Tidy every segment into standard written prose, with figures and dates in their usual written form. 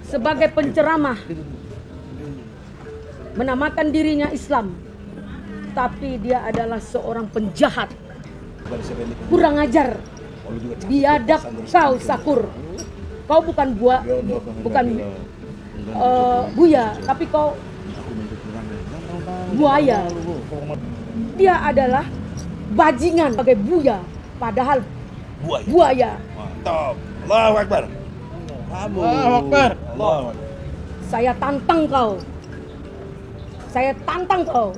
sebagai penceramah, menamakan dirinya Islam, tapi dia adalah seorang penjahat, kurang ajar, biadab kau Sakur. Kau bukan buya, tapi kau buaya. Dia adalah bajingan sebagai buya, padahal buaya. Mantap. Allahu Akbar. Allahu Akbar. Saya tantang kau. Saya tantang kau.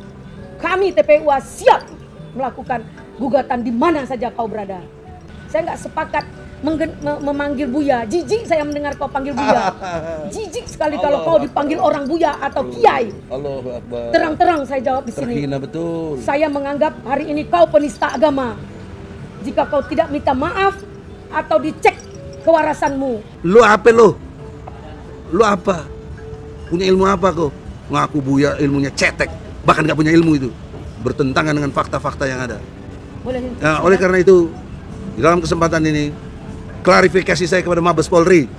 Kami TPUA siap melakukan gugatan di mana saja kau berada. Saya nggak sepakat memanggil buya. Jijik saya mendengar kau panggil buya. Jijik sekali kalau kau dipanggil orang buya atau kiai. Allahu Akbar. Terang-terang saya jawab di sini. Terhina betul. Saya menganggap hari ini kau penista agama. Jika kau tidak minta maaf atau dicek kewarasanmu. Lu apa lu? Lu apa? Punya ilmu apa kau? Ngaku buya, ilmunya cetek. Bahkan nggak punya ilmu itu. Bertentangan dengan fakta-fakta yang ada. Boleh. Nah, oleh karena itu, di dalam kesempatan ini, klarifikasi saya kepada Mabes Polri.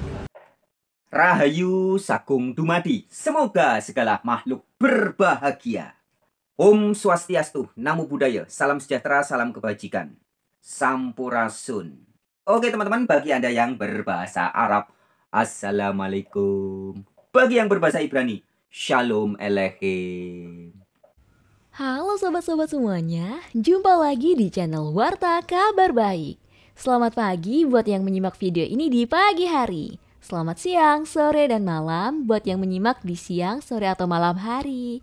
Rahayu Sakung Dumadi. Semoga segala makhluk berbahagia. Om Swastiastu, Namo Buddhaya, salam sejahtera, salam kebajikan. Sampurasun. Oke teman-teman, bagi Anda yang berbahasa Arab, Assalamualaikum. Bagi yang berbahasa Ibrani, Shalom Aleichem. Halo sobat-sobat semuanya, jumpa lagi di channel Warta Kabar Baik. Selamat pagi buat yang menyimak video ini di pagi hari. Selamat siang, sore, dan malam buat yang menyimak di siang, sore, atau malam hari.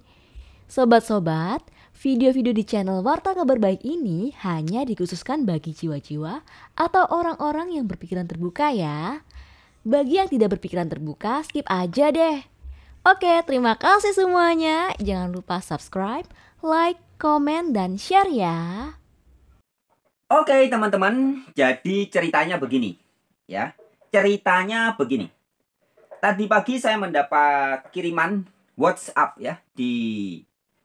Sobat-sobat, video-video di channel Warta Kabar Baik ini hanya dikhususkan bagi jiwa-jiwa atau orang-orang yang berpikiran terbuka ya. Bagi yang tidak berpikiran terbuka, skip aja deh. Oke, terima kasih semuanya. Jangan lupa subscribe, like, komen, dan share ya. Oke teman-teman, jadi ceritanya begini ya. Ceritanya begini. Tadi pagi saya mendapat kiriman WhatsApp ya di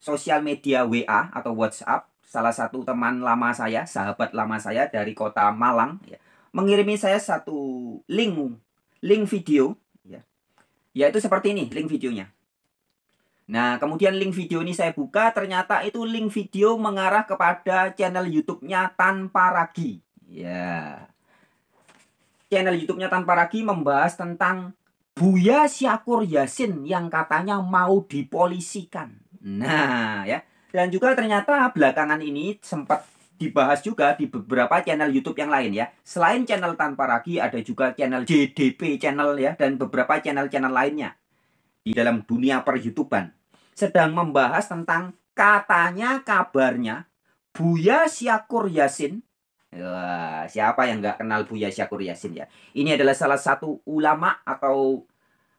sosial media WA atau WhatsApp. Salah satu teman lama saya, sahabat lama saya dari kota Malang ya, mengirimi saya satu link video ya. Yaitu seperti ini link videonya. Nah, kemudian link video ini saya buka, ternyata itu link video mengarah kepada channel YouTube-nya Tanpa Ragi. Ya. Channel YouTube-nya Tanpa Ragi membahas tentang Buya Syakur Yassin yang katanya mau dipolisikan. Nah, ya. Dan juga ternyata belakangan ini sempat dibahas juga di beberapa channel YouTube yang lain ya. Selain channel Tanpa Ragi, ada juga channel JDP channel ya, dan beberapa channel-channel lainnya di dalam dunia per-YouTubean sedang membahas tentang katanya kabarnya Buya Syakur Yassin. Wah, siapa yang nggak kenal Buya Syakur Yassin ya? Ini adalah salah satu ulama atau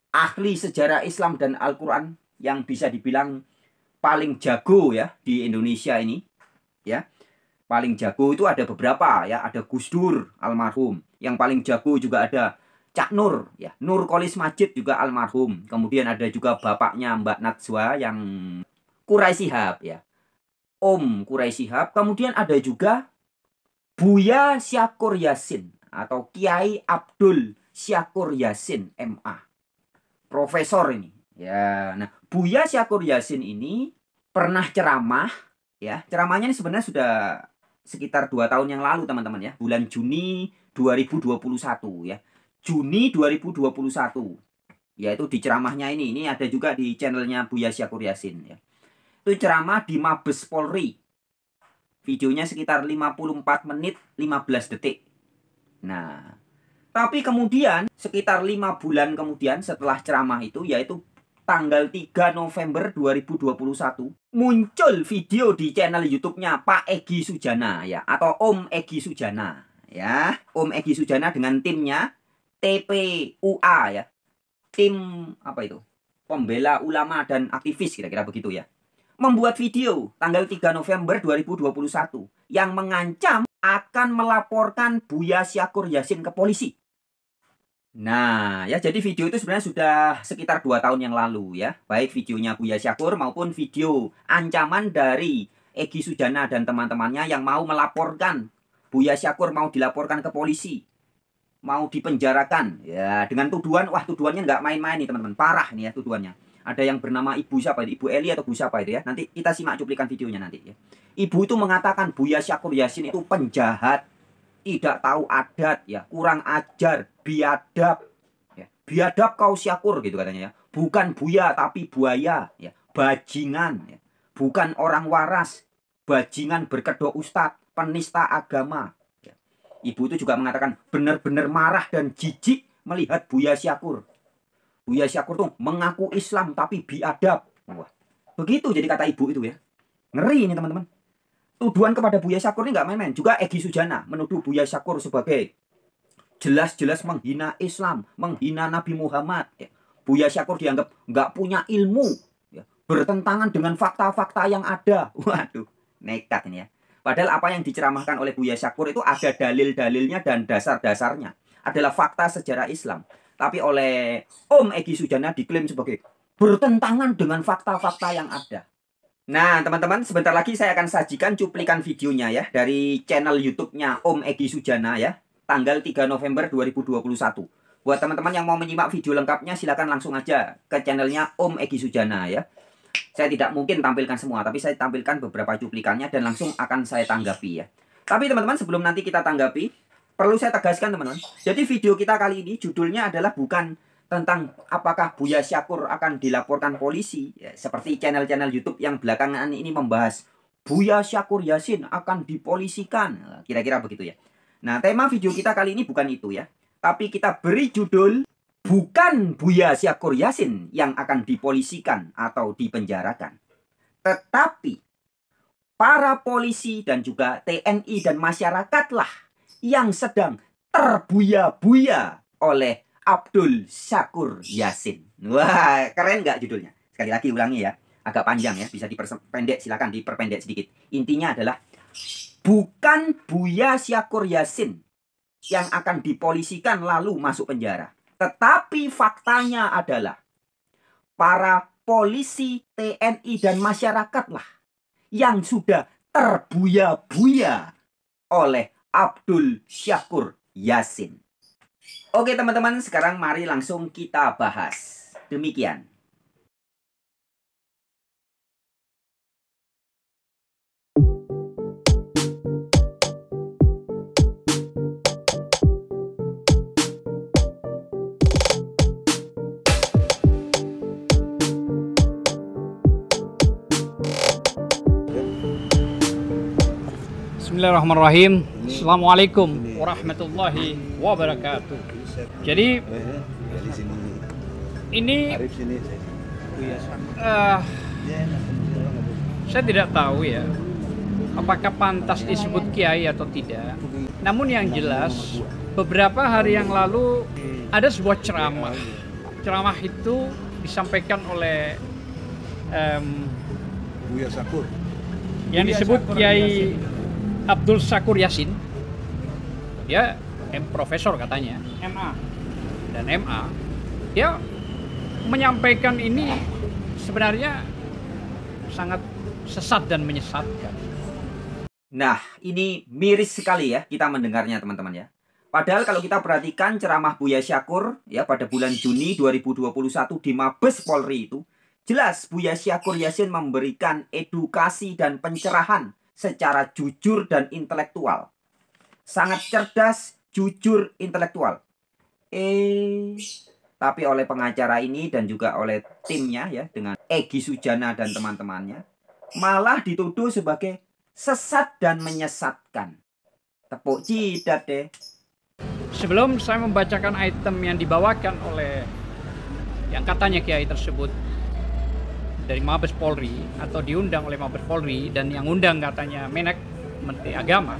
ahli sejarah Islam dan Al-Quran yang bisa dibilang paling jago ya di Indonesia ini ya. Paling jago itu ada beberapa ya, ada Gus Dur almarhum. Yang paling jago juga ada Cak Nur, ya, Nur Qolis Majid juga almarhum. Kemudian ada juga bapaknya Mbak Natswa yang Quraish Shihab, ya, Om Quraish Shihab. Kemudian ada juga Buya Syakur Yassin atau Kiai Abdul Syakur Yassin MA, profesor ini. Ya, nah Buya Syakur Yassin ini pernah ceramah, ya, ceramahnya ini sebenarnya sudah sekitar 2 tahun yang lalu teman-teman ya, bulan Juni 2021 ya. Juni 2021, yaitu di ceramahnya ini ada juga di channelnya Buya Syakur Yassin ya. Itu ceramah di Mabes Polri. Videonya sekitar 54 menit 15 detik. Nah, tapi kemudian sekitar 5 bulan kemudian setelah ceramah itu, yaitu tanggal 3 November 2021, muncul video di channel YouTube-nya Pak Egy Sujana ya, atau Om Egy Sujana ya. Om Egy Sujana dengan timnya TPUA ya, tim apa itu, pembela ulama dan aktivis, kira-kira begitu ya, membuat video tanggal 3 November 2021 yang mengancam akan melaporkan Buya Syakur Yassin ke polisi. Nah ya, jadi video itu sebenarnya sudah sekitar 2 tahun yang lalu ya, baik videonya Buya Syakur maupun video ancaman dari Egy Sujana dan teman-temannya yang mau melaporkan Buya Syakur, mau dilaporkan ke polisi, mau dipenjarakan ya dengan tuduhan, wah tuduhannya nggak main-main nih teman-teman, parah nih ya tuduhannya. Ada yang bernama Ibu siapa, Ibu Eli atau Bu siapa itu ya, nanti kita simak cuplikan videonya nanti ya. Ibu itu mengatakan Buya Syakur Yassin itu penjahat, tidak tahu adat ya, kurang ajar, biadab ya. Biadab kau Syakur gitu katanya ya, bukan Buya tapi buaya ya, bajingan ya, bukan orang waras, bajingan berkedok ustadz, penista agama ya. Ibu itu juga mengatakan benar-benar marah dan jijik melihat Buya Syakur. Buya Syakur tuh mengaku Islam tapi biadab. Wah, begitu jadi kata ibu itu ya. Ngeri ini teman-teman. Tuduhan kepada Buya Syakur ini nggak main-main. Juga Egy Sujana menuduh Buya Syakur sebagai jelas-jelas menghina Islam, menghina Nabi Muhammad. Ya. Buya Syakur dianggap nggak punya ilmu, ya. Bertentangan dengan fakta-fakta yang ada. Waduh, nekat ini ya. Padahal apa yang diceramahkan oleh Buya Syakur itu ada dalil-dalilnya dan dasar-dasarnya. Adalah fakta sejarah Islam. Tapi oleh Om Egy Sujana diklaim sebagai bertentangan dengan fakta-fakta yang ada. Nah teman-teman, sebentar lagi saya akan sajikan cuplikan videonya ya dari channel YouTube-nya Om Egy Sujana ya, tanggal 3 November 2021. Buat teman-teman yang mau menyimak video lengkapnya silakan langsung aja ke channelnya Om Egy Sujana ya. Saya tidak mungkin tampilkan semua, tapi saya tampilkan beberapa cuplikannya dan langsung akan saya tanggapi ya. Tapi teman-teman, sebelum nanti kita tanggapi, perlu saya tegaskan teman-teman. Jadi video kita kali ini judulnya adalah bukan tentang apakah Buya Syakur akan dilaporkan polisi ya, seperti channel-channel YouTube yang belakangan ini membahas Buya Syakur Yassin akan dipolisikan, kira-kira begitu ya. Nah, tema video kita kali ini bukan itu ya, tapi kita beri judul bukan Buya Syakur Yassin yang akan dipolisikan atau dipenjarakan, tetapi para polisi dan juga TNI dan masyarakatlah yang sedang terbuya-buya oleh Abdul Syakur Yassin. Wah, keren nggak judulnya? Sekali lagi ulangi ya, agak panjang ya, bisa diperpendek, silakan diperpendek sedikit. Intinya adalah bukan Buya Syakur Yassin yang akan dipolisikan lalu masuk penjara, tetapi faktanya adalah para polisi, TNI dan masyarakatlah yang sudah terbuya-buya oleh Abdul Syakur Yassin. Oke teman-teman, sekarang mari langsung kita bahas. Demikian. Bismillahirrahmanirrahim. Assalamualaikum warahmatullahi wabarakatuh. Jadi ini saya tidak tahu ya apakah pantas disebut kiai atau tidak. Namun yang jelas beberapa hari yang lalu ada sebuah ceramah. Ceramah itu disampaikan oleh Buya Syakur yang disebut Kiai Abdul Syakur Yassin. Dia profesor katanya, MA dan MA. Dia menyampaikan ini sebenarnya sangat sesat dan menyesatkan. Nah, ini miris sekali ya kita mendengarnya teman-teman ya. Padahal kalau kita perhatikan ceramah Buya Syakur ya pada bulan Juni 2021 di Mabes Polri itu, jelas Buya Syakur Yassin memberikan edukasi dan pencerahan secara jujur dan intelektual. Sangat cerdas, jujur, intelektual. Tapi oleh pengacara ini dan juga oleh timnya ya, dengan Egy Sujana dan teman-temannya, malah dituduh sebagai sesat dan menyesatkan. Tepuk jidat deh. Sebelum saya membacakan item yang dibawakan oleh yang katanya kiai tersebut dari Mabes Polri atau diundang oleh Mabes Polri, dan yang undang katanya Menek, Menteri Agama.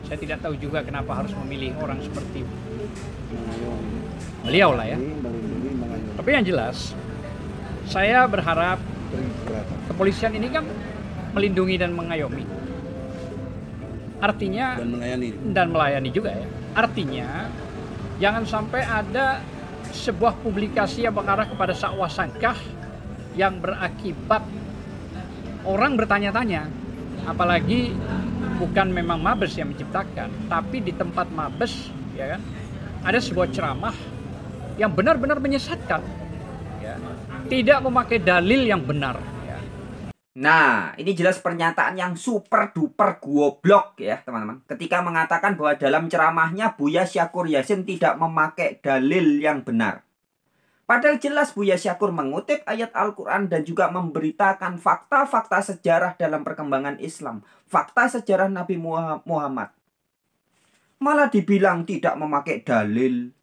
Saya tidak tahu juga kenapa harus memilih orang seperti beliau lah ya. Tapi yang jelas saya berharap kepolisian ini kan melindungi dan mengayomi. Artinya dan melayani juga ya. Artinya jangan sampai ada sebuah publikasi yang mengarah kepada sakwasangkah yang berakibat orang bertanya-tanya, apalagi bukan memang Mabes yang menciptakan, tapi di tempat Mabes ya kan, ada sebuah ceramah yang benar-benar menyesatkan, ya. Tidak memakai dalil yang benar. Ya. Nah, ini jelas pernyataan yang super duper goblok ya teman-teman. Ketika mengatakan bahwa dalam ceramahnya Buya Syakur Yassin tidak memakai dalil yang benar. Padahal jelas Buya Syakur mengutip ayat Al-Quran dan juga memberitakan fakta-fakta sejarah dalam perkembangan Islam. Fakta sejarah Nabi Muhammad. Malah dibilang tidak memakai dalil.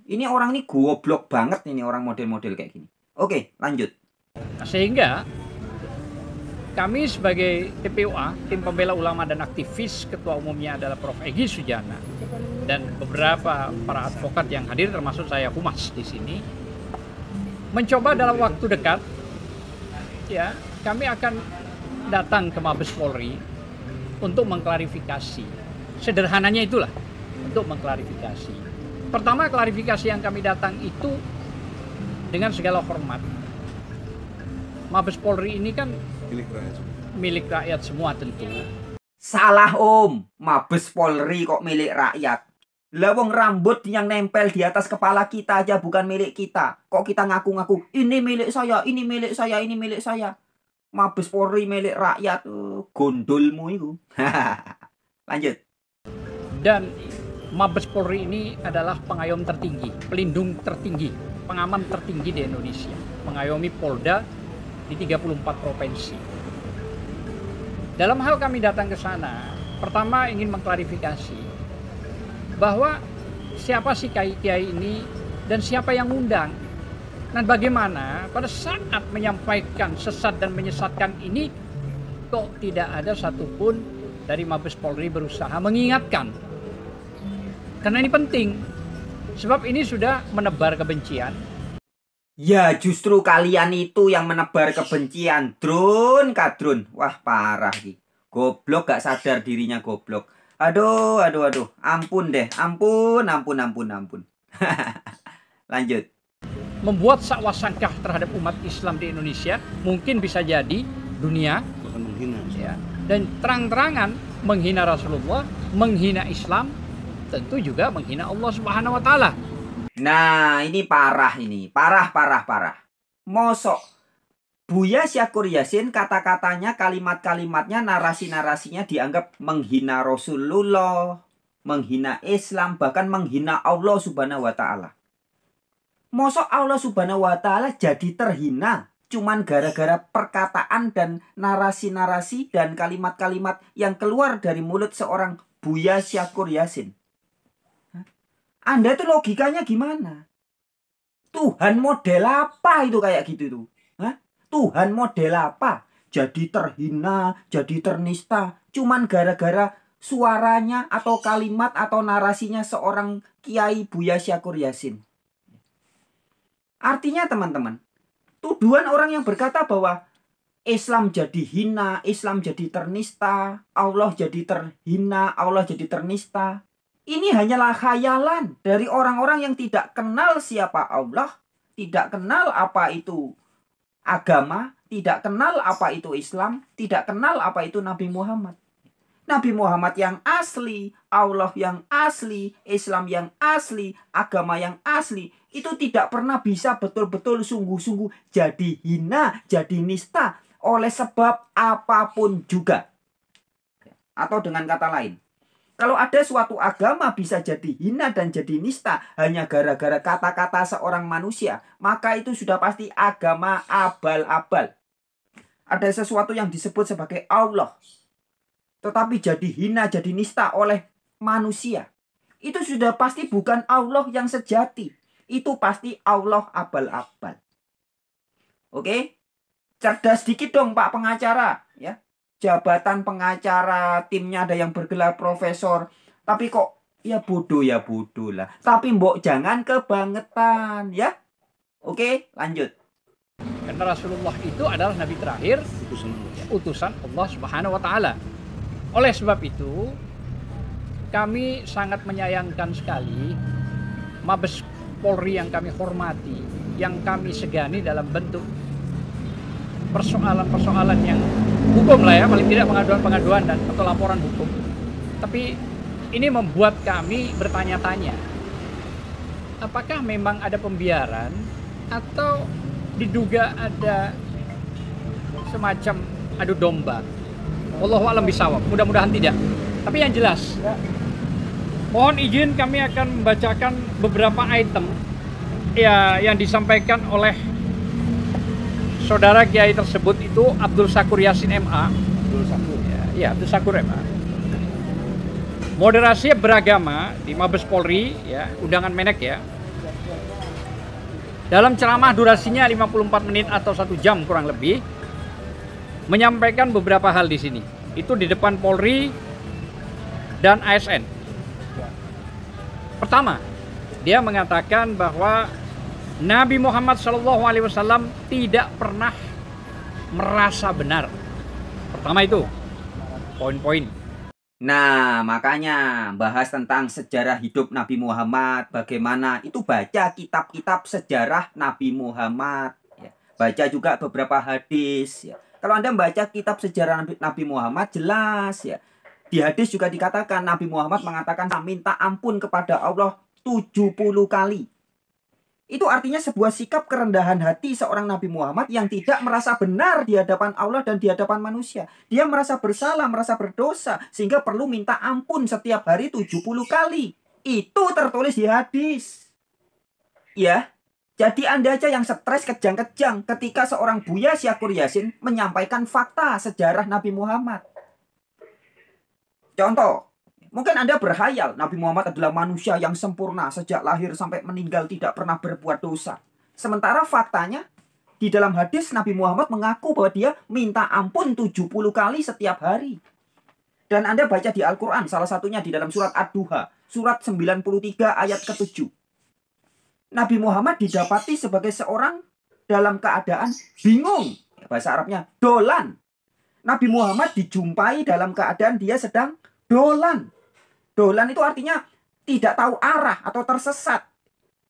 Ini orang ini goblok banget ini orang model-model kayak gini. Oke, lanjut. Sehingga kami sebagai TPUA, Tim Pembela Ulama dan Aktivis, ketua umumnya adalah Prof. Egy Sujana, dan beberapa para advokat yang hadir termasuk saya Humas di sini, mencoba dalam waktu dekat, ya, kami akan datang ke Mabes Polri untuk mengklarifikasi. Sederhananya itulah, untuk mengklarifikasi. Pertama, klarifikasi yang kami datang itu dengan segala hormat. Mabes Polri ini kan milik rakyat semua tentu. Salah Om, Mabes Polri kok milik rakyat. Lawang rambut yang nempel di atas kepala kita aja bukan milik kita. Kok kita ngaku-ngaku ini milik saya, ini milik saya, ini milik saya. Mabes Polri milik rakyat. Gondolmu itu. Lanjut. Dan Mabes Polri ini adalah pengayom tertinggi, pelindung tertinggi, pengaman tertinggi di Indonesia. Mengayomi Polda di 34 provinsi. Dalam hal kami datang ke sana, pertama ingin mengklarifikasi bahwa siapa sih kiai-kiai ini dan siapa yang undang. Dan bagaimana pada saat menyampaikan sesat dan menyesatkan ini kok tidak ada satupun dari Mabes Polri berusaha mengingatkan. Karena ini penting, sebab ini sudah menebar kebencian. Ya justru kalian itu yang menebar kebencian. Drun kadrun. Wah parah nih. Goblok gak sadar dirinya goblok. Aduh. Ampun deh. Ampun. Lanjut. Membuat sakwasangkah terhadap umat Islam di Indonesia. Mungkin bisa jadi dunia. Ya, dan terang-terangan menghina Rasulullah, menghina Islam, tentu juga menghina Allah Subhanahu wa Ta'ala. Nah, ini parah ini. Parah. Mosok Buya Syakur Yassin kata-katanya, kalimat-kalimatnya, narasi-narasinya dianggap menghina Rasulullah, menghina Islam, bahkan menghina Allah Subhanahu wa Ta'ala. Mosok Allah Subhanahu wa Ta'ala jadi terhina cuman gara-gara perkataan dan narasi-narasi dan kalimat-kalimat yang keluar dari mulut seorang Buya Syakur Yassin. Anda tuh logikanya gimana? Tuhan model apa itu kayak gitu tuh? Hah? Tuhan model apa? Jadi terhina, jadi ternista, cuman gara-gara suaranya atau kalimat atau narasinya seorang Kiai Buya Syakur Yassin. Artinya teman-teman, tuduhan orang yang berkata bahwa Islam jadi hina, Islam jadi ternista, Allah jadi terhina, Allah jadi ternista. Ini hanyalah khayalan dari orang-orang yang tidak kenal siapa Allah, tidak kenal apa itu agama, tidak kenal apa itu Islam, tidak kenal apa itu Nabi Muhammad. Nabi Muhammad yang asli, Allah yang asli, Islam yang asli, agama yang asli, itu tidak pernah bisa betul-betul sungguh-sungguh jadi hina, jadi nista oleh sebab apapun juga. Atau dengan kata lain, kalau ada suatu agama bisa jadi hina dan jadi nista hanya gara-gara kata-kata seorang manusia, maka itu sudah pasti agama abal-abal. Ada sesuatu yang disebut sebagai Allah, tetapi jadi hina, jadi nista oleh manusia. Itu sudah pasti bukan Allah yang sejati. Itu pasti Allah abal-abal. Oke? Cerdas dikit dong Pak pengacara, ya. Jabatan pengacara, timnya ada yang bergelar profesor, tapi kok ya bodoh lah. Tapi mbok jangan kebangetan, ya. Oke, lanjut. Karena Rasulullah itu adalah nabi terakhir, utusan Allah Subhanahu wa Ta'ala. Oleh sebab itu, kami sangat menyayangkan sekali Mabes Polri yang kami hormati, yang kami segani dalam bentuk persoalan-persoalan yang hukum lah ya, paling tidak pengaduan-pengaduan dan atau laporan hukum. Tapi ini membuat kami bertanya-tanya, apakah memang ada pembiaran atau diduga ada semacam adu domba. Wallahu a'lam bishawab. Mudah-mudahan tidak. Tapi yang jelas, mohon izin kami akan membacakan beberapa item ya yang disampaikan oleh saudara kiai tersebut, itu Abdul Syakur Yasin MA. Abdul Syakur. Ya, Abdul Syakur MA. Moderasi beragama di Mabes Polri, ya, undangan Menek ya. Dalam ceramah durasinya 54 menit atau 1 jam kurang lebih, menyampaikan beberapa hal di sini. Itu di depan Polri dan ASN. Pertama, dia mengatakan bahwa Nabi Muhammad SAW tidak pernah merasa benar. Pertama itu, poin-poin. Nah, makanya bahas tentang sejarah hidup Nabi Muhammad, bagaimana itu baca kitab-kitab sejarah Nabi Muhammad, ya. Baca juga beberapa hadis, ya. Kalau Anda membaca kitab sejarah Nabi Muhammad, jelas ya. Di hadis juga dikatakan Nabi Muhammad mengatakan minta ampun kepada Allah 70 kali. Itu artinya sebuah sikap kerendahan hati seorang Nabi Muhammad yang tidak merasa benar di hadapan Allah dan di hadapan manusia. Dia merasa bersalah, merasa berdosa, sehingga perlu minta ampun setiap hari 70 kali. Itu tertulis di hadis. Ya, jadi Anda aja yang stres kejang-kejang ketika seorang Buya Syakur Yasin menyampaikan fakta sejarah Nabi Muhammad. Contoh, mungkin Anda berhayal Nabi Muhammad adalah manusia yang sempurna sejak lahir sampai meninggal tidak pernah berbuat dosa. Sementara faktanya, di dalam hadis Nabi Muhammad mengaku bahwa dia minta ampun 70 kali setiap hari. Dan Anda baca di Al-Quran, salah satunya di dalam surat Ad-Duha, surat 93 ayat ke-7. Nabi Muhammad didapati sebagai seorang dalam keadaan bingung. Bahasa Arabnya dolan. Nabi Muhammad dijumpai dalam keadaan dia sedang dolan. Dolan itu artinya tidak tahu arah atau tersesat.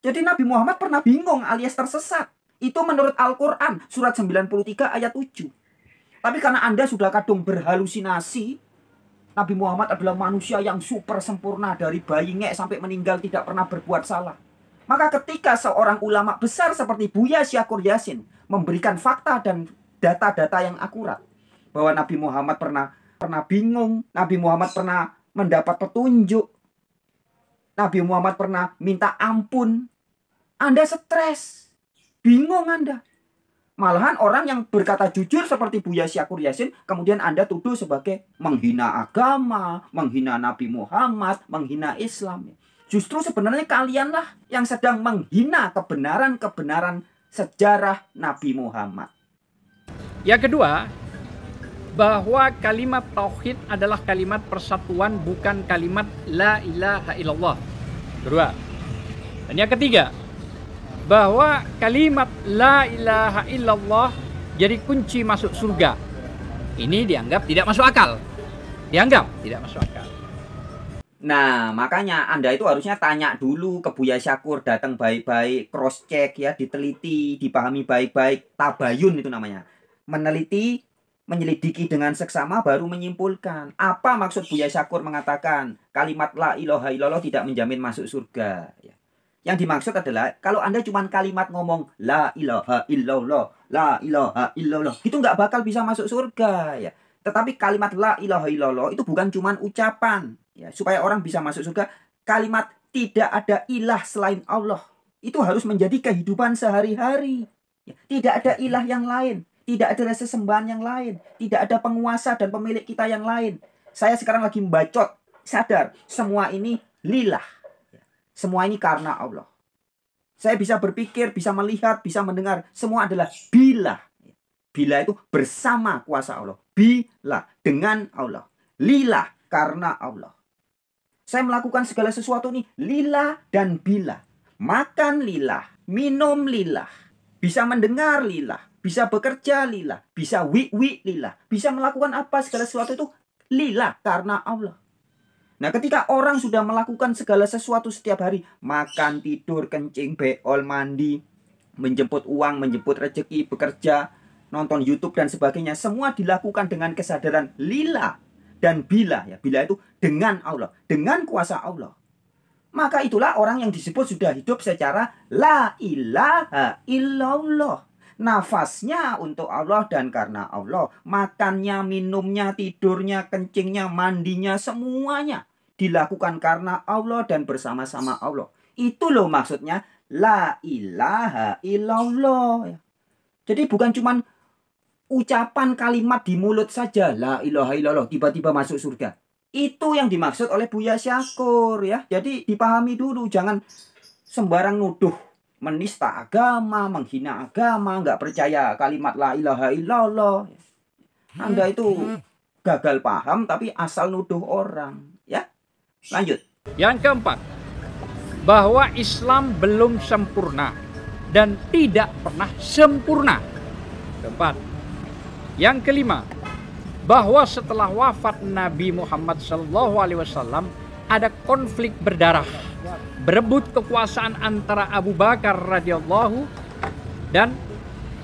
Jadi Nabi Muhammad pernah bingung alias tersesat. Itu menurut Al-Quran surat 93 ayat 7. Tapi karena Anda sudah kadung berhalusinasi, Nabi Muhammad adalah manusia yang super sempurna dari bayi ngek sampai meninggal tidak pernah berbuat salah. Maka ketika seorang ulama besar seperti Buya Syakur Yasin memberikan fakta dan data-data yang akurat bahwa Nabi Muhammad pernah bingung, Nabi Muhammad pernah mendapat petunjuk, Nabi Muhammad pernah minta ampun, Anda stres, bingung Anda. Malahan orang yang berkata jujur seperti Buya Syakur Yasin kemudian Anda tuduh sebagai menghina agama, menghina Nabi Muhammad, menghina Islam. Justru sebenarnya kalianlah yang sedang menghina kebenaran-kebenaran sejarah Nabi Muhammad. Yang kedua, bahwa kalimat tauhid adalah kalimat persatuan, bukan kalimat la ilaha illallah. Kedua. Dan yang ketiga, bahwa kalimat la ilaha illallah jadi kunci masuk surga. Ini dianggap tidak masuk akal. Dianggap tidak masuk akal. Nah, makanya Anda itu harusnya tanya dulu ke Buya Syakur, datang baik-baik, cross check ya, diteliti, dipahami baik-baik, tabayun itu namanya. Meneliti, menyelidiki dengan seksama baru menyimpulkan. Apa maksud Buya Syakur mengatakan kalimat la ilaha illallah tidak menjamin masuk surga? Yang dimaksud adalah kalau Anda cuma kalimat ngomong la ilaha illallah, la ilaha illallah, itu nggak bakal bisa masuk surga ya. Tetapi kalimat la ilaha illallah itu bukan cuma ucapan. Ya, supaya orang bisa masuk surga, kalimat tidak ada ilah selain Allah itu harus menjadi kehidupan sehari-hari. Ya, tidak ada ilah yang lain, tidak ada sesembahan yang lain, tidak ada penguasa dan pemilik kita yang lain. Saya sekarang lagi membacot, sadar semua ini lillah. Semua ini karena Allah. Saya bisa berpikir, bisa melihat, bisa mendengar, semua adalah billah. Billah itu bersama kuasa Allah. Billah, dengan Allah. Lillah, karena Allah. Saya melakukan segala sesuatu nih lillah dan billah. Makan lillah, minum lillah, bisa mendengar lillah, bisa bekerja lillah, bisa wi lillah, bisa melakukan apa segala sesuatu itu lillah karena Allah. Nah, ketika orang sudah melakukan segala sesuatu setiap hari, makan, tidur, kencing, beol, mandi, menjemput uang, menjemput rezeki, bekerja, nonton YouTube dan sebagainya, semua dilakukan dengan kesadaran lillah. dan bila, ya bila itu dengan Allah, dengan kuasa Allah. Maka itulah orang yang disebut sudah hidup secara la ilaha illallah. Nafasnya untuk Allah dan karena Allah. Makannya, minumnya, tidurnya, kencingnya, mandinya, semuanya dilakukan karena Allah dan bersama-sama Allah. Itu loh maksudnya la ilaha illallah. Jadi bukan cuman ucapan kalimat di mulut saja, la ilaha illallah, tiba-tiba masuk surga. Itu yang dimaksud oleh Buya Syakur ya. Jadi dipahami dulu, jangan sembarang nuduh, menista agama, menghina agama, nggak percaya kalimat la ilaha illallah. Anda itu gagal paham tapi asal nuduh orang ya. Lanjut. Yang keempat, bahwa Islam belum sempurna dan tidak pernah sempurna. Keempat. Yang kelima, bahwa setelah wafat Nabi Muhammad SAW ada konflik berdarah, berebut kekuasaan antara Abu Bakar radhiyallahu dan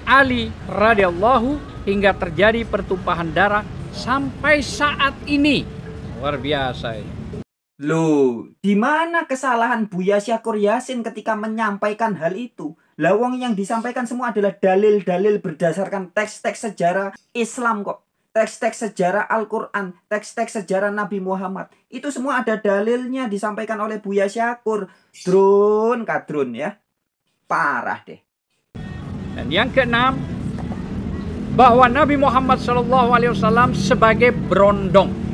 Ali radhiyallahu hingga terjadi pertumpahan darah sampai saat ini. Luar biasa ini. Loh, di mana kesalahan Buya Syakur Yasin ketika menyampaikan hal itu? Lawang yang disampaikan semua adalah dalil-dalil berdasarkan teks-teks sejarah Islam kok. Teks-teks sejarah Al-Quran, teks-teks sejarah Nabi Muhammad. Itu semua ada dalilnya disampaikan oleh Buya Syakur. Drun kadrun ya. Parah deh. Dan yang keenam, bahwa Nabi Muhammad SAW sebagai berondong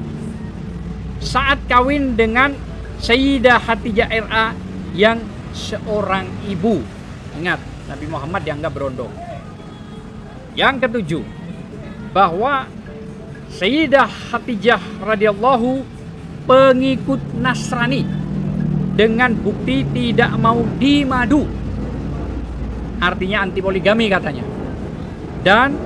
saat kawin dengan Sayyidah Khadijah RA yang seorang ibu. Ingat, Nabi Muhammad dianggap berondong. Yang ketujuh, bahwa Sayyidah Khadijah radhiyallahu pengikut Nasrani dengan bukti tidak mau dimadu. Artinya anti poligami katanya. Dan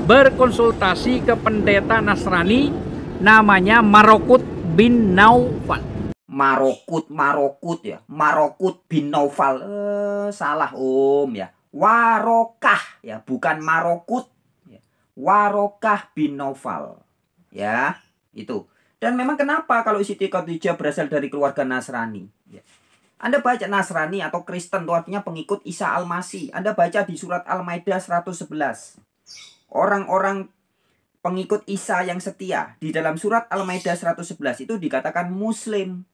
berkonsultasi ke pendeta Nasrani namanya Marokut bin Naufal. Marokut ya. Marokut bin Naufal. Salah om ya. Warokah ya, bukan Marokut. Ya. Warokah bin Naufal. Ya, itu. Dan memang kenapa kalau Siti Khadijah berasal dari keluarga Nasrani? Ya. Anda baca Nasrani atau Kristen itu artinya pengikut Isa Al-Masih. Anda baca di surat Al-Maidah 111. Orang-orang pengikut Isa yang setia di dalam surat Al-Maidah 111 itu dikatakan Muslim.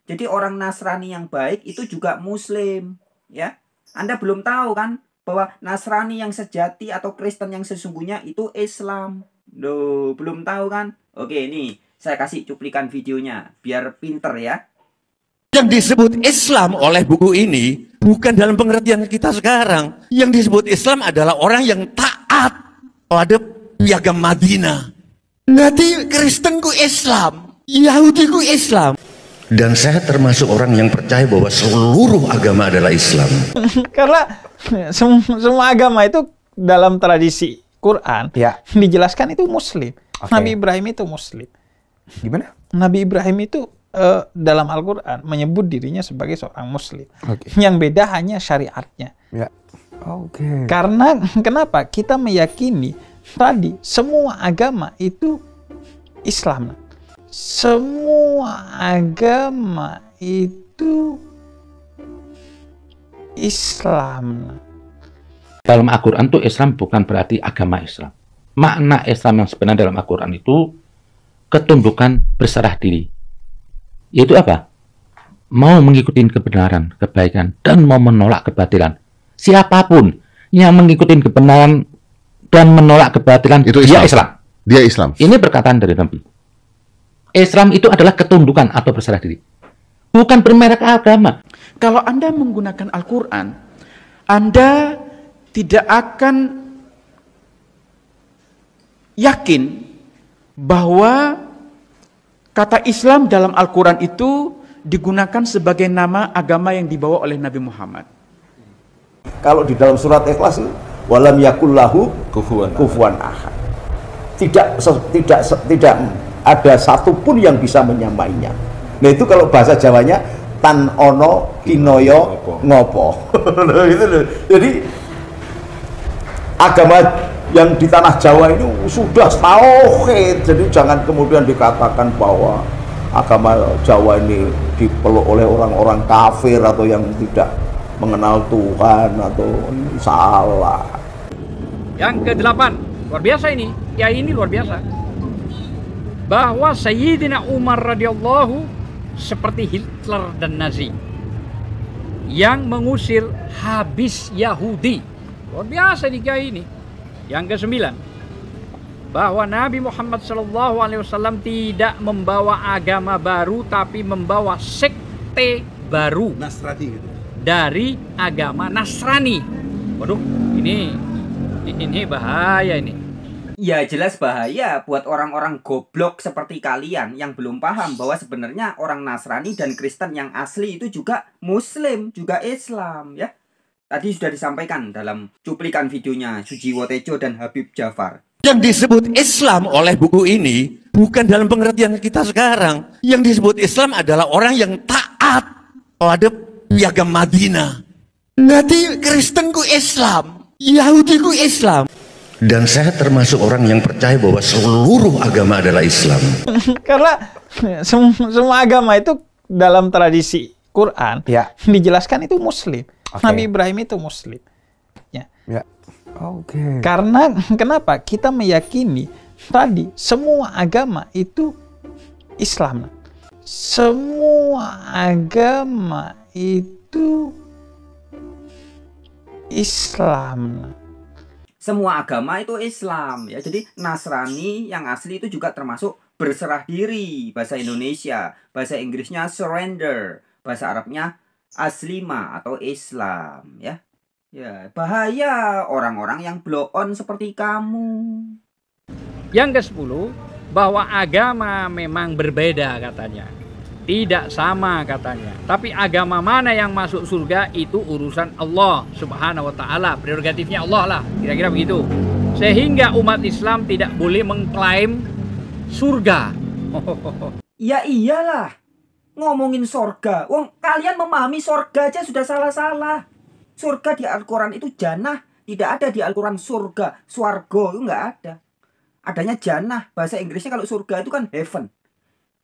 Jadi orang Nasrani yang baik itu juga Muslim, ya. Anda belum tahu kan bahwa Nasrani yang sejati atau Kristen yang sesungguhnya itu Islam. Loh, belum tahu kan? Oke, ini saya kasih cuplikan videonya biar pinter ya. Yang disebut Islam oleh buku ini bukan dalam pengertian kita sekarang. Yang disebut Islam adalah orang yang taat pada piagam Madinah. Nanti Kristenku Islam, Yahudiku Islam. Dan saya termasuk orang yang percaya bahwa seluruh agama adalah Islam. Karena semua agama itu dalam tradisi Quran dijelaskan itu Muslim. Nabi Ibrahim itu Muslim. Gimana? Nabi Ibrahim itu dalam Al-Quran menyebut dirinya sebagai seorang Muslim. Yang beda hanya syariatnya. Karena kenapa? Kita meyakini tadi semua agama itu Islam. Semua agama itu Islam. Dalam Al-Quran itu Islam bukan berarti agama Islam. Makna Islam yang sebenarnya dalam Al-Quran itu ketundukan berserah diri. Yaitu apa? Mau mengikuti kebenaran, kebaikan, dan mau menolak kebatilan. Siapapun yang mengikuti kebenaran dan menolak kebatilan, itu dia Islam. Dia Islam. Ini perkataan dari Nabi. Islam itu adalah ketundukan atau berserah diri. Bukan bermerek agama. Kalau Anda menggunakan Al-Quran, Anda tidak akan yakin bahwa kata Islam dalam Al-Quran itu digunakan sebagai nama agama yang dibawa oleh Nabi Muhammad. Kalau di dalam surat Ikhlas, walam yakullahu kufuwan ahad. Tidak ada satupun yang bisa menyamainya. Nah itu kalau bahasa Jawanya tan ono kinoyo ngopo. Jadi agama yang di tanah Jawa ini sudah tauhid. Jadi jangan kemudian dikatakan bahwa agama Jawa ini dipeluk oleh orang-orang kafir atau yang tidak mengenal Tuhan, atau ini salah. Yang ke-8, luar biasa ini. Ya ini luar biasa. Bahwa Sayyidina Umar radhiyallahu seperti Hitler dan Nazi yang mengusir habis Yahudi. Luar biasa nih kayak ini. Yang ke-9, bahwa Nabi Muhammad SAW tidak membawa agama baru, tapi membawa sekte baru. Nasrani gitu. Dari agama Nasrani. Waduh, ini bahaya ini. Ya jelas bahaya buat orang-orang goblok seperti kalian yang belum paham bahwa sebenarnya orang Nasrani dan Kristen yang asli itu juga Muslim, juga Islam ya. Tadi sudah disampaikan dalam cuplikan videonya Sujiwo Tejo dan Habib Jafar. Yang disebut Islam oleh buku ini bukan dalam pengertian kita sekarang. Yang disebut Islam adalah orang yang taat pada piagam Madinah. Nanti Kristen ku Islam, Yahudi ku Islam. Dan saya termasuk orang yang percaya bahwa seluruh agama adalah Islam. Karena semua agama itu dalam tradisi Quran dijelaskan itu Muslim. Nabi Ibrahim itu Muslim. Ya. Karena kenapa? Kita meyakini tadi semua agama itu Islam. Semua agama itu Islam. Semua agama itu Islam ya. Jadi Nasrani yang asli itu juga termasuk berserah diri, bahasa Indonesia, bahasa Inggrisnya surrender, bahasa Arabnya aslima atau Islam ya. Ya, bahaya orang-orang yang blow on seperti kamu. Yang ke-10, bahwa agama memang berbeda katanya. Tidak sama katanya. Tapi agama mana yang masuk surga itu urusan Allah Subhanahu wa taala, prerogatifnya Allah lah, kira-kira begitu. Sehingga umat Islam tidak boleh mengklaim surga. Ya iyalah. Ngomongin surga, wong kalian memahami surga aja sudah salah-salah. Surga di Al-Quran itu jannah, tidak ada di Al-Quran surga, swargo itu nggak ada. Adanya jannah, bahasa Inggrisnya kalau surga itu kan heaven.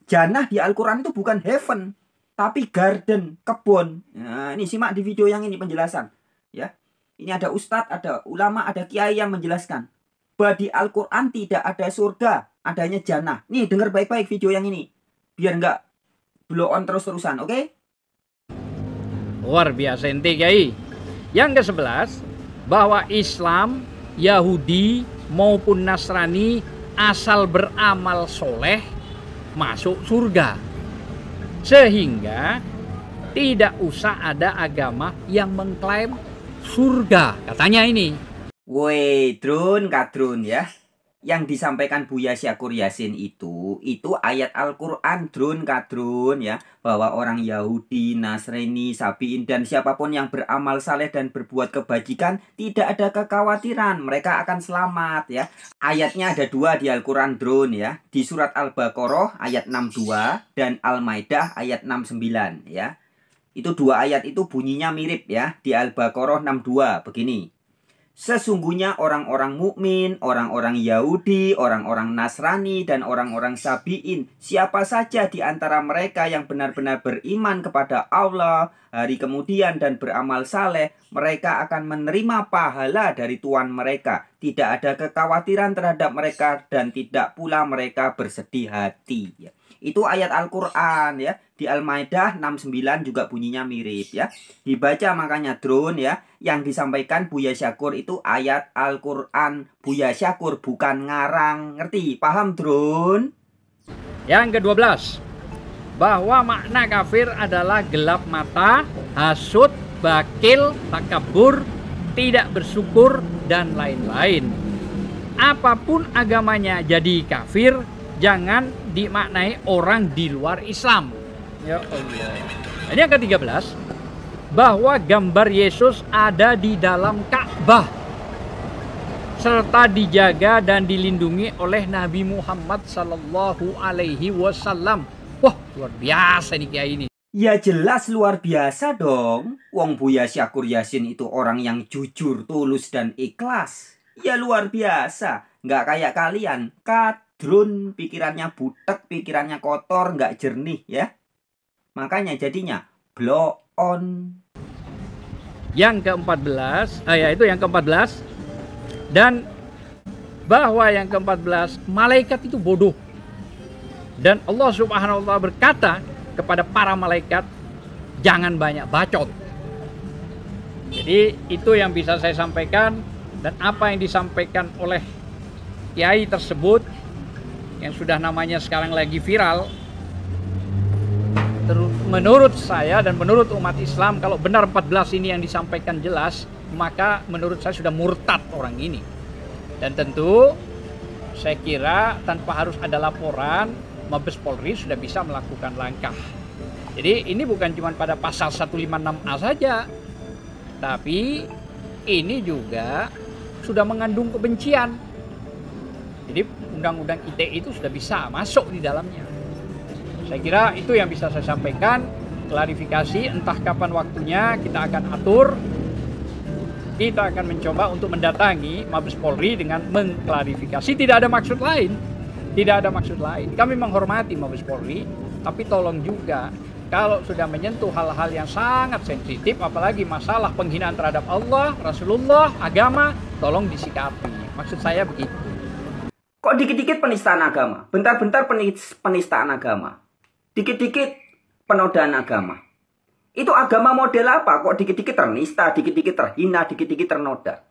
Jannah di Al-Quran itu bukan heaven, tapi garden, kebun. Nah, ini simak di video yang ini penjelasan. Ya, ini ada ustadz, ada ulama, ada kiai yang menjelaskan bahwa di Al-Quran tidak ada surga, adanya jannah. Nih dengar baik-baik video yang ini, biar nggak blow on terus-terusan, oke? Luar biasa ente kiai. Yang ke-11, bahwa Islam, Yahudi maupun Nasrani asal beramal soleh masuk surga. Sehingga tidak usah ada agama yang mengklaim surga, katanya ini. Woi, Drun Kadrun ya. Yang disampaikan Buya Syakur Yasin itu ayat Al-Quran, Drun Kadrun ya, bahwa orang Yahudi, Nasrani, Sabiin dan siapapun yang beramal saleh dan berbuat kebajikan tidak ada kekhawatiran, mereka akan selamat ya. Ayatnya ada 2 di Al-Quran, Drun ya, di surat Al-Baqarah ayat 62 dan Al-Maidah ayat 69 ya. Itu 2 ayat itu bunyinya mirip ya. Di Al-Baqarah 62 begini. Sesungguhnya orang-orang mukmin, orang-orang Yahudi, orang-orang Nasrani, dan orang-orang Sabiin, siapa saja di antara mereka yang benar-benar beriman kepada Allah, hari kemudian dan beramal saleh, mereka akan menerima pahala dari Tuhan mereka. Tidak ada kekhawatiran terhadap mereka dan tidak pula mereka bersedih hati. Itu ayat Al-Quran ya. Di Al-Maidah 69 juga bunyinya mirip ya. Dibaca makanya Drone ya. Yang disampaikan Buya Syakur itu ayat Al-Quran Buya Syakur, bukan ngarang. Ngerti? Paham Drone? Yang ke-12, bahwa makna kafir adalah gelap mata, hasud, bakil, takabur, tidak bersyukur, dan lain-lain. Apapun agamanya jadi kafir, jangan dimaknai orang di luar Islam. Ya Allah. Ini yang ke-13, bahwa gambar Yesus ada di dalam Ka'bah serta dijaga dan dilindungi oleh Nabi Muhammad sallallahu alaihi wasallam. Wah, luar biasa nih kiai ini. Ya jelas luar biasa dong. Wong Buya Syakur Yasin itu orang yang jujur, tulus dan ikhlas. Ya luar biasa. Nggak kayak kalian. Kadrun, pikirannya butek, pikirannya kotor, nggak jernih ya. Makanya jadinya blow on. Yang ke-14, yaitu yang ke-14. Dan bahwa yang ke-14, malaikat itu bodoh. Dan Allah Subhanahu wa Ta'ala berkata kepada para malaikat, jangan banyak bacot. Jadi itu yang bisa saya sampaikan, dan apa yang disampaikan oleh kiai tersebut yang sudah namanya sekarang lagi viral, menurut saya dan menurut umat Islam, kalau benar 14 ini yang disampaikan jelas, maka menurut saya sudah murtad orang ini. Dan tentu saya kira tanpa harus ada laporan, Mabes Polri sudah bisa melakukan langkah. Jadi ini bukan cuma pada pasal 156A saja, tapi ini juga sudah mengandung kebencian. Jadi undang-undang ITE itu sudah bisa masuk di dalamnya. Saya kira itu yang bisa saya sampaikan, klarifikasi, entah kapan waktunya kita akan atur. Kita akan mencoba untuk mendatangi Mabes Polri dengan mengklarifikasi. Tidak ada maksud lain. Tidak ada maksud lain. Kami menghormati Mabes Polri, tapi tolong juga kalau sudah menyentuh hal-hal yang sangat sensitif, apalagi masalah penghinaan terhadap Allah, Rasulullah, agama, tolong disikapi. Maksud saya begitu. Kok dikit-dikit penistaan agama? Bentar-bentar penistaan agama. Dikit-dikit penodaan agama. Itu agama model apa? Kok dikit-dikit ternista, dikit-dikit terhina, dikit-dikit ternoda?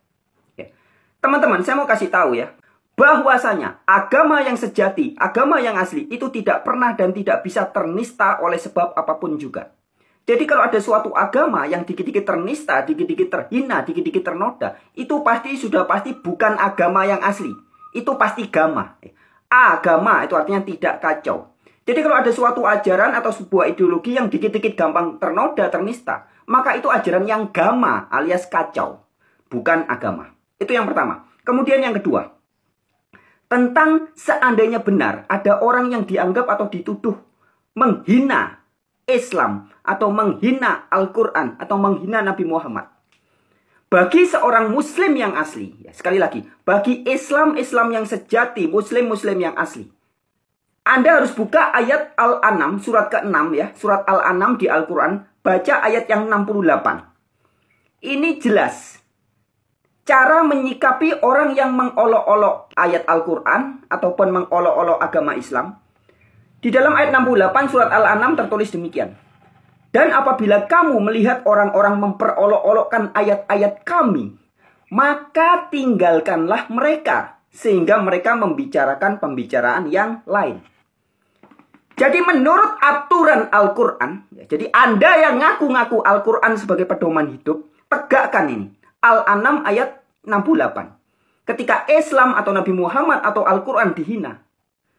Ya. Teman-teman, saya mau kasih tahu ya, bahwasanya agama yang sejati, agama yang asli, itu tidak pernah dan tidak bisa ternista oleh sebab apapun juga. Jadi kalau ada suatu agama yang dikit-dikit ternista, dikit-dikit terhina, dikit-dikit ternoda, itu sudah pasti bukan agama yang asli. Itu pasti gama. Agama itu artinya tidak kacau. Jadi kalau ada suatu ajaran atau sebuah ideologi yang dikit-dikit gampang ternoda, ternista, maka itu ajaran yang gama alias kacau, bukan agama. Itu yang pertama. Kemudian yang kedua, tentang seandainya benar ada orang yang dianggap atau dituduh menghina Islam atau menghina Al-Quran atau menghina Nabi Muhammad. Bagi seorang muslim yang asli, ya, sekali lagi, bagi Islam yang sejati, muslim yang asli, Anda harus buka ayat Al-An'am, surat ke-6 ya, surat Al-An'am di Al-Quran, baca ayat yang 68. Ini jelas cara menyikapi orang yang mengolok-olok ayat Al-Quran ataupun mengolok-olok agama Islam. Di dalam ayat 68 surat Al-An'am tertulis demikian. Dan apabila kamu melihat orang-orang memperolok-olokkan ayat-ayat kami, maka tinggalkanlah mereka, sehingga mereka membicarakan pembicaraan yang lain. Jadi menurut aturan Al-Quran, ya, jadi Anda yang ngaku-ngaku Al-Quran sebagai pedoman hidup, tegakkan ini. Al-An'am ayat 68. Ketika Islam atau Nabi Muhammad atau Al-Quran dihina,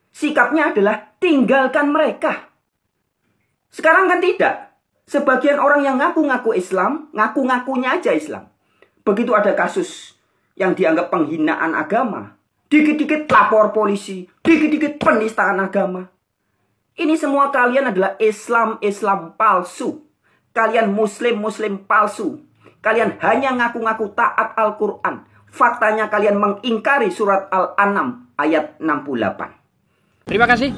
sikapnya adalah tinggalkan mereka. Sekarang kan tidak. Sebagian orang yang ngaku-ngaku Islam, ngaku-ngakunya aja Islam. Begitu ada kasus yang dianggap penghinaan agama, dikit-dikit lapor polisi, dikit-dikit penistaan agama. Ini semua kalian adalah Islam palsu. Kalian Muslim palsu. Kalian hanya ngaku-ngaku taat Al-Quran. Faktanya kalian mengingkari surat Al-An'am ayat 68. Terima kasih.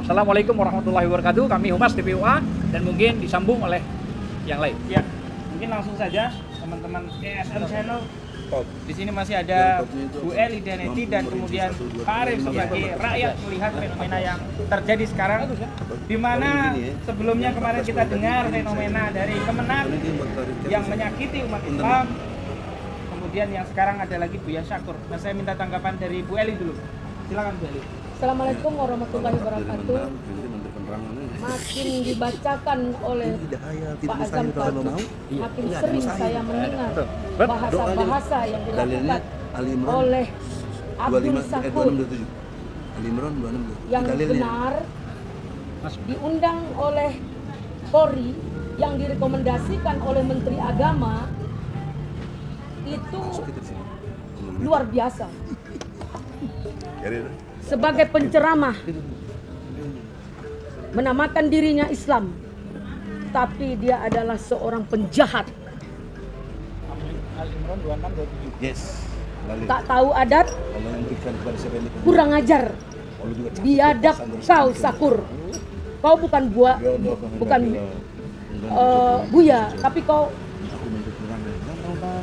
Wassalamualaikum warahmatullahi wabarakatuh. Kami Humas TPUA dan mungkin disambung oleh yang lain. Ya, mungkin langsung saja teman-teman ESN Channel. Di sini masih ada Bu Eli Deneti dan kemudian Pak Arif sebagai rakyat melihat fenomena yang terjadi sekarang, di mana sebelumnya kemarin kita dengar fenomena dari Kemenak yang menyakiti umat Islam, kemudian yang sekarang ada lagi Buya Syakur. Nah, saya minta tanggapan dari Bu Eli dulu. Silakan Bu Eli. Assalamualaikum warahmatullahi wabarakatuh. Makin dibacakan oleh Pak Azam Taufik, makin sering saya mendengar bahasa-bahasa yang dilakukan oleh Abdul Syakur yang benar diundang oleh Polri, yang direkomendasikan oleh Menteri Agama, itu luar biasa. Sebagai penceramah, menamakan dirinya Islam, tapi dia adalah seorang penjahat. Al-Imran 26-27. Yes. tak tahu adat, kurang ajar, biadab kau Sakur. Kau bukan buya, tapi kau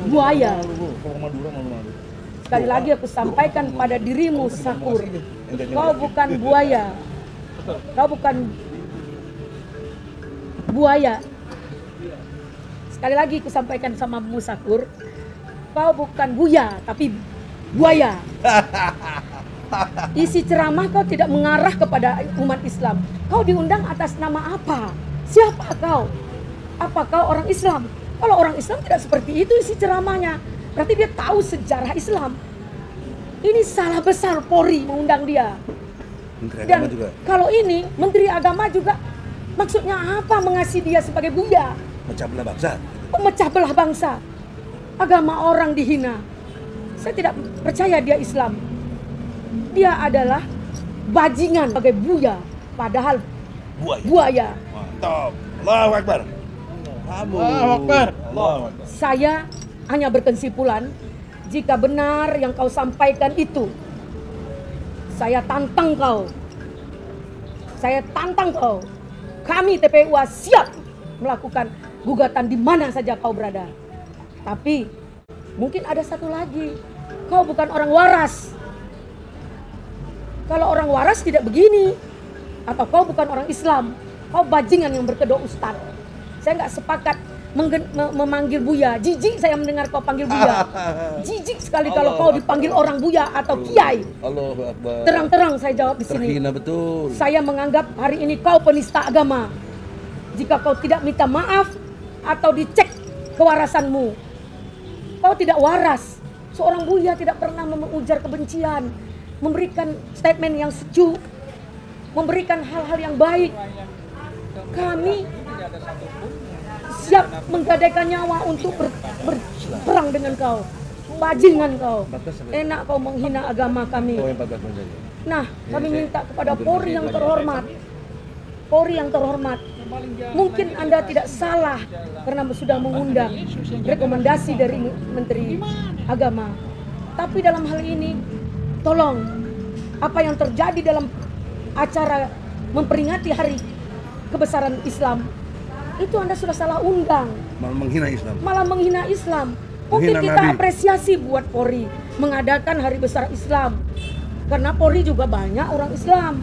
buaya. Sekali lagi aku sampaikan pada dirimu Sakur, kau bukan buaya, kau bukan buaya. Sekali lagi aku sampaikan sama Sakur, kau bukan buya, tapi buaya. Isi ceramah kau tidak mengarah kepada umat Islam. Kau diundang atas nama apa? Siapa kau? Apa kau orang Islam? Kalau orang Islam tidak seperti itu isi ceramahnya. Berarti dia tahu sejarah Islam. Ini salah besar Polri mengundang dia. Dan kalau ini Menteri Agama juga, maksudnya apa mengasihi dia sebagai buya? Pecah belah bangsa. Pemecah belah bangsa. Agama orang dihina. Saya tidak percaya dia Islam. Dia adalah bajingan sebagai buya, padahal buaya. Mantap. Allahu Akbar. Allahu Akbar. Saya hanya berkesimpulan, jika benar yang kau sampaikan itu, saya tantang kau. Saya tantang kau. Kami TPUA siap melakukan gugatan di mana saja kau berada. Tapi mungkin ada satu lagi, kau bukan orang waras. Kalau orang waras tidak begini. Atau kau bukan orang Islam, kau bajingan yang berkedok ustad. Saya nggak sepakat memanggil buya. Jijik saya mendengar kau panggil buya. Jijik sekali kalau kau dipanggil orang buya atau kiai. Terang-terang saya jawab di sini. Terhina betul. Saya menganggap hari ini kau penista agama. Jika kau tidak minta maaf atau dicek kewarasanmu, kau tidak waras. Seorang buya tidak pernah mengujar kebencian, memberikan statement yang sejuk, memberikan hal-hal yang baik. Kami siap menggadaikan nyawa untuk berperang dengan kau. Bajingan kau. Enak kau menghina agama kami. Nah, kami minta kepada Polri yang terhormat. Polri yang terhormat. Mungkin Anda tidak salah karena sudah mengundang rekomendasi dari Menteri Agama. Tapi dalam hal ini, tolong, apa yang terjadi dalam acara memperingati hari kebesaran Islam, itu Anda sudah salah undang. Malah menghina Islam. Malah menghina Islam. Mungkin kita apresiasi buat Polri mengadakan hari besar Islam. Karena Polri juga banyak orang Islam.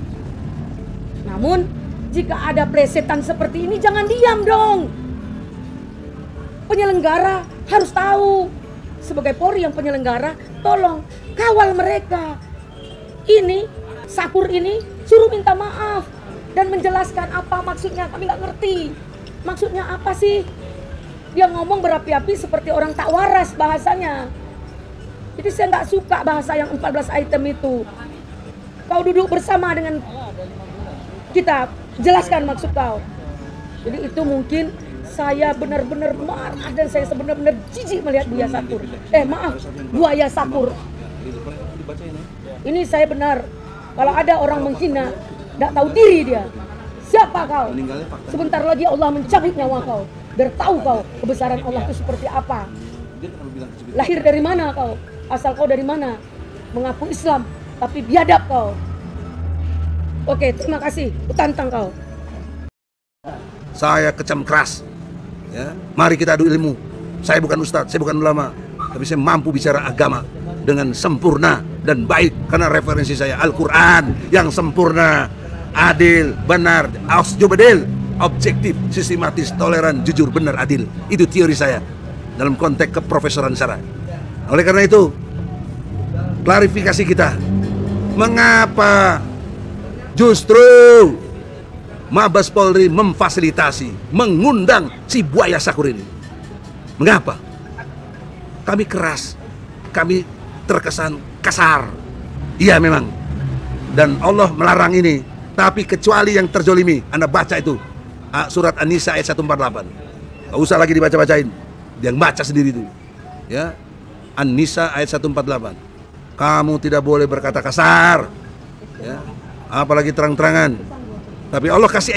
Namun, jika ada plesetan seperti ini, jangan diam dong. Penyelenggara harus tahu. Sebagai Polri yang penyelenggara, tolong kawal mereka. Ini, Sakur ini, suruh minta maaf. Dan menjelaskan apa maksudnya, kami nggak ngerti. Maksudnya apa sih? Dia ngomong berapi-api seperti orang tak waras bahasanya. Jadi saya nggak suka bahasa yang 14 item itu. Kau duduk bersama dengan kita, jelaskan maksud kau. Jadi itu mungkin saya benar-benar marah dan saya benar-benar jijik melihat buaya Sakur. Buaya Sakur. Ini saya benar. Kalau ada orang menghina, tidak tahu diri dia. Siapa kau? Sebentar lagi Allah mencabut nyawa kau. Biar tahu kau kebesaran Allah itu seperti apa. Lahir dari mana kau? Asal kau dari mana? Mengaku Islam, tapi biadab kau. Oke, terima kasih. Kutantang kau. Saya kecam keras. Ya, mari kita adu ilmu. Saya bukan ustadz, saya bukan ulama, tapi saya mampu bicara agama dengan sempurna dan baik karena referensi saya Al-Quran yang sempurna, adil, benar, ausjubadil, objektif, sistematis, toleran, jujur, benar, adil. Itu teori saya dalam konteks keprofesoran saya. Oleh karena itu, klarifikasi kita, mengapa justru Mabes Polri memfasilitasi, mengundang si buaya Sakur ini? Mengapa? Kami keras, kami terkesan kasar. Iya memang. Dan Allah melarang ini. Tapi kecuali yang terzolimi, Anda baca itu surat An-Nisa ayat 148. Gak usah lagi dibaca-bacain. Dia baca sendiri itu. Ya, An-Nisa ayat 148. Kamu tidak boleh berkata kasar. Ya, apalagi terang-terangan. Tapi Allah kasih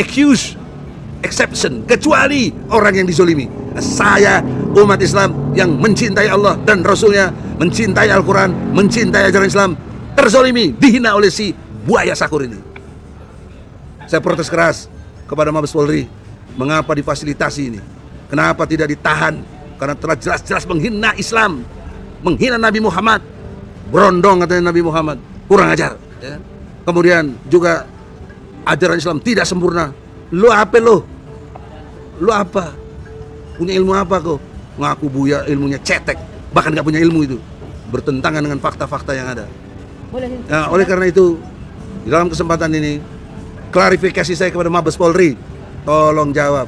exception, kecuali orang yang dizolimi. Saya umat Islam yang mencintai Allah dan Rasulnya mencintai Al-Quran, mencintai ajaran Islam, terzolimi, dihina oleh si buaya sakur ini. Saya protes keras kepada Mabes Polri, mengapa difasilitasi ini? Kenapa tidak ditahan? Karena telah jelas-jelas menghina Islam, menghina Nabi Muhammad. Berondong katanya Nabi Muhammad, kurang ajar ya. Kemudian juga ajaran Islam tidak sempurna. Lu apa lu? Lu apa? Punya ilmu apa kau? Ngaku buaya, ilmunya cetek, bahkan nggak punya ilmu itu, bertentangan dengan fakta-fakta yang ada. Nah, oleh karena itu, di dalam kesempatan ini, klarifikasi saya kepada Mabes Polri, tolong jawab,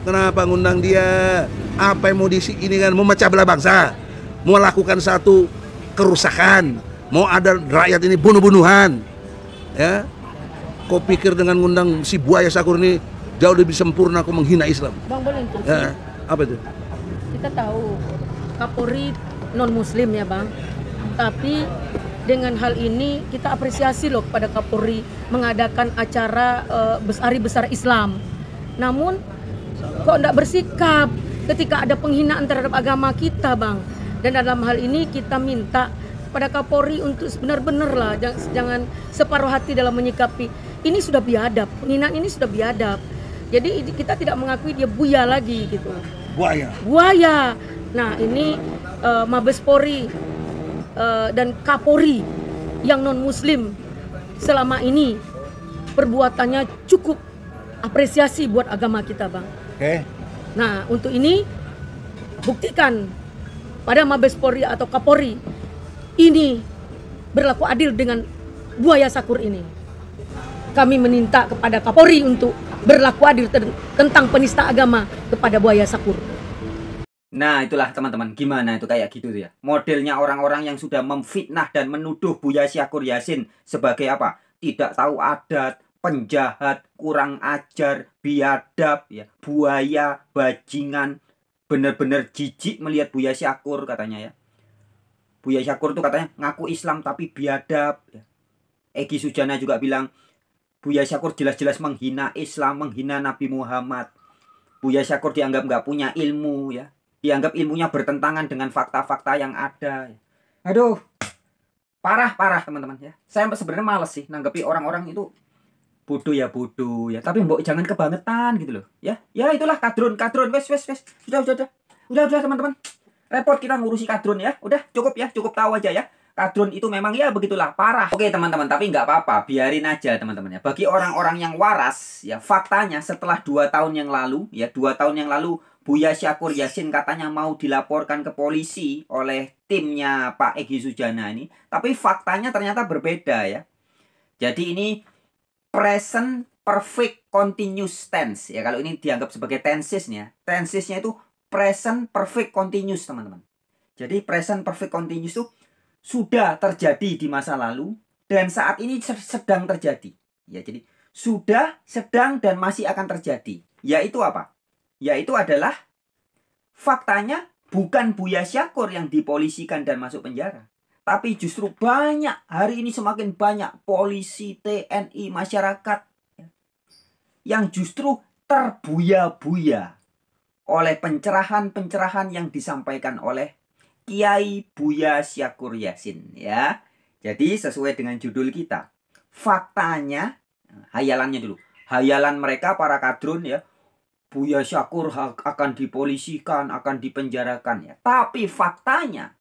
kenapa ngundang dia? Apa yang mau diisi ini kan? Mau memecah belah bangsa, mau lakukan satu kerusakan, mau ada rakyat ini bunuh-bunuhan, ya? Kau pikir dengan ngundang si buaya sakur ini jauh lebih sempurna kau menghina Islam? Bang, boleh interupsi? Ya, apa itu? Kita tahu Kapolri non Muslim ya Bang, tapi dengan hal ini kita apresiasi loh kepada Kapolri mengadakan acara Hari Besar Islam. Namun kok tidak bersikap ketika ada penghinaan terhadap agama kita Bang. Dan dalam hal ini kita minta pada Kapolri untuk benar-benar lah jangan separuh hati dalam menyikapi. Ini sudah biadab, penghinaan ini sudah biadab. Jadi kita tidak mengakui dia buaya lagi gitu. Buaya. Nah ini Mabes Polri dan Kapolri yang non Muslim selama ini perbuatannya cukup apresiasi buat agama kita Bang. Oke. Nah untuk ini buktikan pada Mabes Polri atau Kapolri ini berlaku adil dengan buaya sakur ini. Kami meminta kepada Kapolri untuk berlaku adil tentang penista agama kepada buaya sakur. Nah itulah teman-teman, gimana itu kayak gitu tuh ya. Modelnya orang-orang yang sudah memfitnah dan menuduh Buya Syakur Yassin sebagai apa? Tidak tahu adat, penjahat, kurang ajar, biadab, ya, buaya, bajingan. Bener-bener jijik melihat Buya Syakur katanya ya. Buya Syakur tuh katanya ngaku Islam tapi biadab ya. Egy Sujana juga bilang Buya Syakur jelas-jelas menghina Islam, menghina Nabi Muhammad. Buya Syakur dianggap nggak punya ilmu ya. Dianggap ilmunya bertentangan dengan fakta-fakta yang ada. Aduh, parah teman-teman ya. Saya sebenarnya males sih nanggepi orang-orang itu bodoh ya. Tapi mbok jangan kebangetan gitu loh. Ya itulah kadrun. Wes. Udah teman-teman. Repot kita ngurusi kadrun ya. Udah cukup tahu aja ya. Kadrun itu memang ya begitulah, parah. Oke teman-teman, tapi nggak apa-apa, biarin aja teman-teman ya. Bagi orang-orang yang waras ya, faktanya setelah 2 tahun yang lalu ya, 2 tahun yang lalu Buya Syakur Yassin katanya mau dilaporkan ke polisi oleh timnya Pak Egy Sujana ini, tapi faktanya ternyata berbeda ya. Jadi ini present perfect continuous tense ya. Kalau ini dianggap sebagai tensesnya itu present perfect continuous teman-teman. Jadi present perfect continuous itu sudah terjadi di masa lalu dan saat ini sedang terjadi. Ya, jadi sudah, sedang dan masih akan terjadi. Yaitu apa? Yaitu adalah faktanya bukan Buya Syakur yang dipolisikan dan masuk penjara, tapi justru banyak, hari ini semakin banyak polisi, TNI, masyarakat yang justru terbuya-buya oleh pencerahan-pencerahan yang disampaikan oleh Kiai Buya Syakur Yassin ya. Jadi sesuai dengan judul kita, faktanya, hayalannya dulu, hayalan mereka para kadrun ya, Buya Syakur akan dipolisikan, akan dipenjarakan ya. Tapi faktanya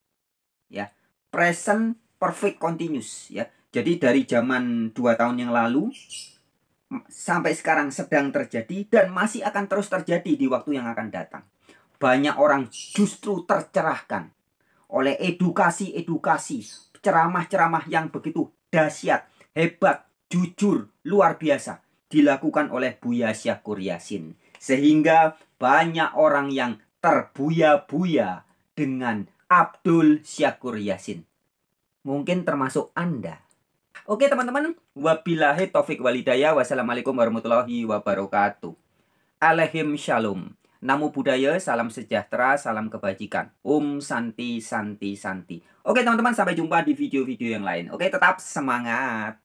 ya, present perfect continuous ya. Jadi dari zaman 2 tahun yang lalu sampai sekarang sedang terjadi dan masih akan terus terjadi di waktu yang akan datang. Banyak orang justru tercerahkan oleh edukasi-edukasi, ceramah-ceramah yang begitu dahsyat, hebat, jujur, luar biasa dilakukan oleh Buya Syakur Yassin. Sehingga banyak orang yang terbuya-buya dengan Abdul Syakur Yassin. Mungkin termasuk Anda. Oke teman-teman, wabillahi taufik walhidayah. Wassalamualaikum warahmatullahi wabarakatuh. Alaihim shalom. Namo Buddhaya, salam sejahtera, salam kebajikan. Om Santi Santi Santi. Oke teman-teman, sampai jumpa di video-video yang lain. Oke, tetap semangat.